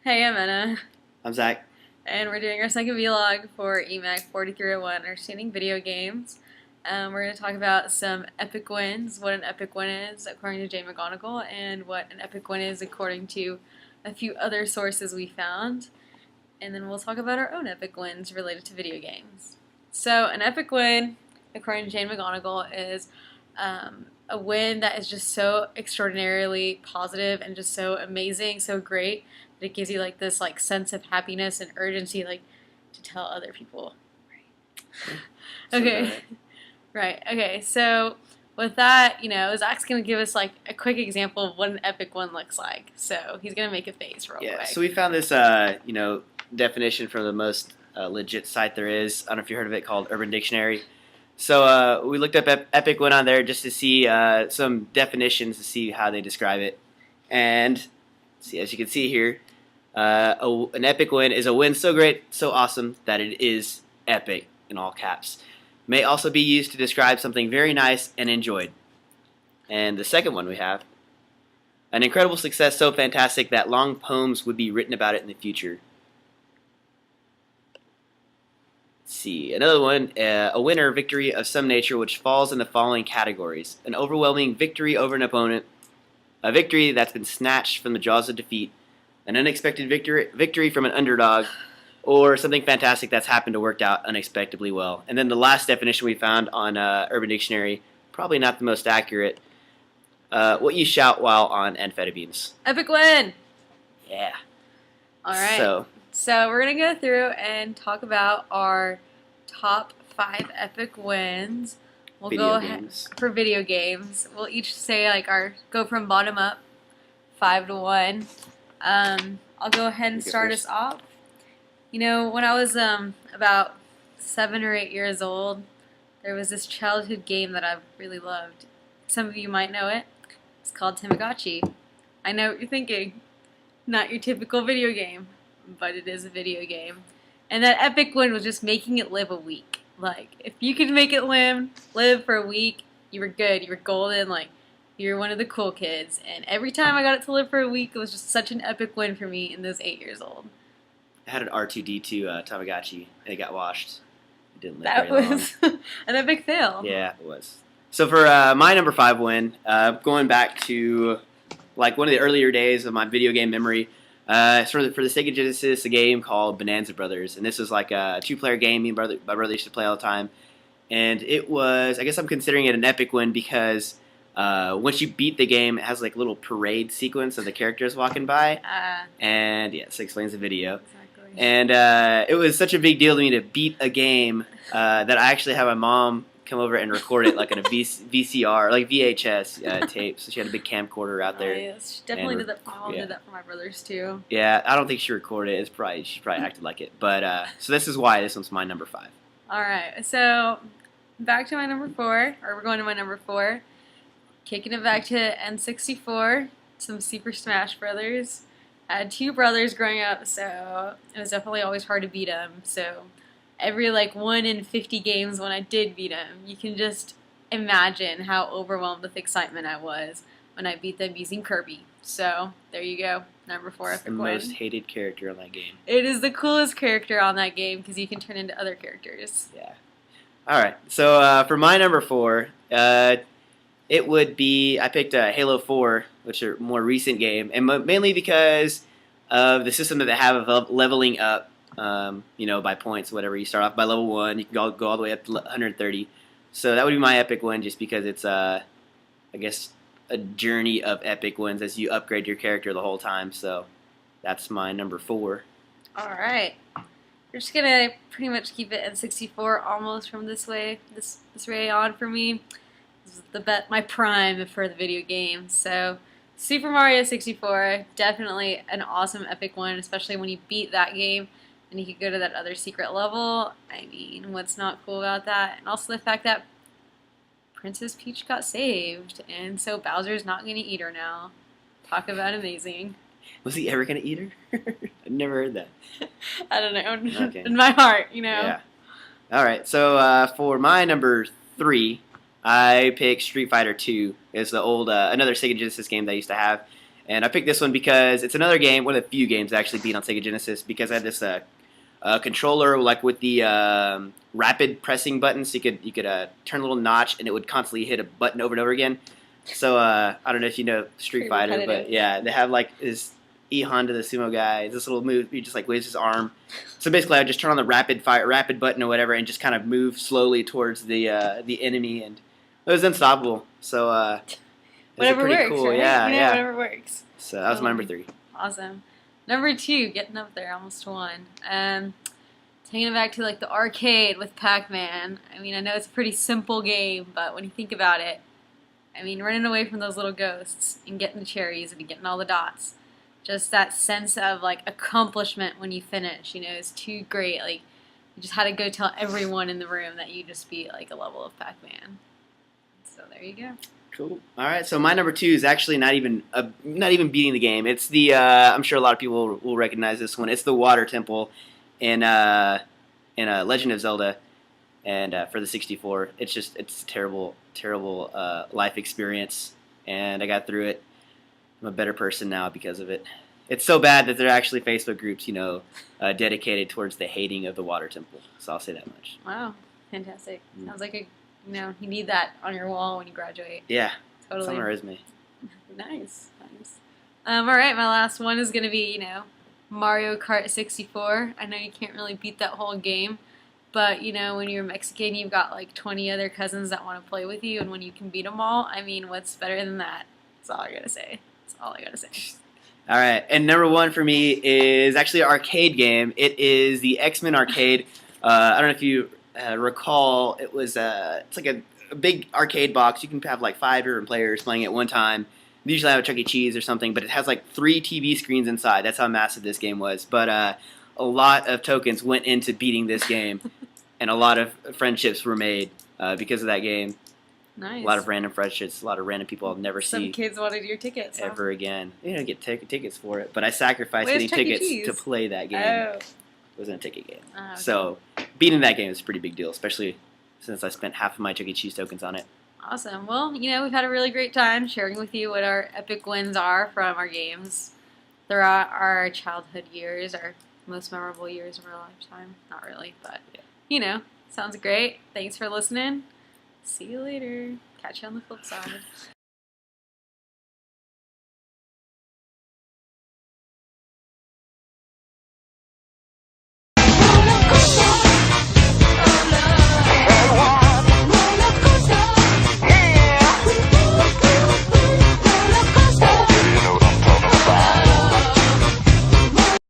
Hey, I'm Enna, I'm Zach. and we're doing our second vlog for EMAC 4301, Understanding Video Games. We're going to talk about some epic wins, what an epic win is according to Jay McGonigal, and what an epic win is according to a few other sources we found. And then we'll talk about our own epic wins related to video games. So, an epic win, according to Jay McGonigal, is a win that is just so extraordinarily positive and just so amazing, so great that it gives you like this like sense of happiness and urgency, like to tell other people. Right. Okay. Right. Okay. So with that, Zach's gonna give us like a quick example of what an epic one looks like. So he's gonna make a face real quick. So we found this, definition from the most legit site there is. I don't know if you heard of it, called Urban Dictionary. So we looked up epic win on there just to see some definitions to see how they describe it. And see, as you can see here, an epic win is a win so great, so awesome that it is epic in all caps. May also be used to describe something very nice and enjoyed. And the second one we have, an incredible success so fantastic that long poems would be written about it in the future. Let's see, another one, a winner victory of some nature which falls in the following categories: an overwhelming victory over an opponent, a victory that's been snatched from the jaws of defeat, an unexpected victory from an underdog, or something fantastic that's happened to work out unexpectedly well. And then the last definition we found on Urban Dictionary, probably not the most accurate, what you shout while on amphetamines. Epic win! Yeah. All right. So we're going to go through and talk about our top 5 epic wins. We'll go ahead for video games. We'll each say like go from bottom up, 5 to 1. I'll go ahead and start us off. When I was about 7 or 8 years old, there was this childhood game that I really loved. Some of you might know it. It's called Tamagotchi. I know what you're thinking. Not your typical video game, but it is a video game. And that epic win was just making it live a week. Like, if you could make it live for a week, you were good. You were golden. Like, you were one of the cool kids. And every time I got it to live for a week, it was just such an epic win for me in those 8 years old. I had an R2-D2 Tamagotchi, and it got washed. It didn't live very long. That was an epic fail. Yeah, it was. So for my number 5 win, going back to like one of the earlier days of my video game memory, for the Sega Genesis, a game called Bonanza Brothers, and this was like a 2-player game. My brother used to play all the time, and it was, I guess I'm considering it an epic win because once you beat the game, it has like a little parade sequence of the characters walking by, and yeah, so explains the video. Exactly. And it was such a big deal to me to beat a game that I actually had my mom come over and record it like in a VCR, like VHS tape. So she had a big camcorder out there. Yes, she definitely did that. My mom did that for my brothers too. Yeah, I don't think she recorded it. She probably acted like it. But so this is why this one's my number 5. All right, so back to my number 4, or we're going to my number 4. Kicking it back to N64, some Super Smash Brothers. I had 2 brothers growing up, so it was definitely always hard to beat them. So every 1 in 50 games when I did beat them, you can just imagine how overwhelmed with excitement I was when I beat them using Kirby. So there you go, number 4. It's the most hated character on that game. It is the coolest character on that game because you can turn into other characters. Yeah. All right. So for my number 4, it would be, I picked Halo 4, which is a more recent game, and mainly because of the system that they have of leveling up. By points, whatever. You start off by level 1, you can go all the way up to 130. So that would be my epic win, just because it's, I guess, a journey of epic wins as you upgrade your character the whole time. So that's my number 4. All right. We're just going to pretty much keep it at 64 almost from this way on for me. This is my prime for the video game. So Super Mario 64, definitely an awesome epic one, especially when you beat that game. And you could go to that other secret level. I mean, what's not cool about that? And also the fact that Princess Peach got saved, and so Bowser's not going to eat her now. Talk about amazing. Was he ever going to eat her? I've never heard that. I don't know. Okay. In my heart, Yeah. All right. So for my number 3, I picked Street Fighter 2. It's the old another Sega Genesis game that I used to have. And I picked this one because it's another game, one of the few games I actually beat on Sega Genesis, because I had this controller like with the rapid pressing buttons. So you could turn a little notch, and it would constantly hit a button over and over again. So I don't know if you know Street Fighter, but yeah, they have like this E Honda, the sumo guy, this little move. He just like waves his arm. So basically, I just turn on the rapid button or whatever, and just kind of move slowly towards the enemy, and it was unstoppable. So whatever pretty works, cool. right? Yeah. Whatever works. So that was my number 3. Awesome. Number 2, getting up there, almost won. Taking it back to like the arcade with Pac-Man. I mean, I know it's a pretty simple game, but when you think about it, I mean, running away from those little ghosts and getting the cherries and getting all the dots, just that sense of like accomplishment when you finish, is too great. Like, you just had to go tell everyone in the room that you just beat like a level of Pac-Man. So there you go. Cool. All right. So my number 2 is actually not even beating the game. It's the I'm sure a lot of people will recognize this one. It's the Water Temple in Legend of Zelda, and for the 64. It's a terrible life experience, and I got through it. I'm a better person now because of it. It's so bad that there are actually Facebook groups, dedicated towards the hating of the Water Temple. So I'll say that much. Wow, fantastic! Sounds like you need that on your wall when you graduate. Yeah, totally. It's on my resume. Nice. All right, my last one is gonna be Mario Kart 64. I know you can't really beat that whole game, but when you're Mexican, you've got like 20 other cousins that want to play with you, and when you can beat them all, I mean, what's better than that? That's all I gotta say. All right, and number 1 for me is actually an arcade game. It is the X-Men arcade. I don't know if you recall. It was it's like a big arcade box. You can have like 5 different players playing at one time. They usually have a Chuck E. Cheese or something, but it has like 3 TV screens inside. That's how massive this game was. But a lot of tokens went into beating this game, and a lot of friendships were made because of that game. Nice. A lot of random friendships, a lot of random people I'll never see. Some kids wanted your tickets ever again. You don't get tickets for it, but I sacrificed getting tickets to play that game. Oh. It wasn't a ticket game. Oh, okay. So beating that game is a pretty big deal, especially since I spent half of my Chuck E. Cheese tokens on it. Awesome. Well, we've had a really great time sharing with you what our epic wins are from our games throughout our childhood years, our most memorable years of our lifetime. Not really, but, sounds great. Thanks for listening. See you later. Catch you on the flip side.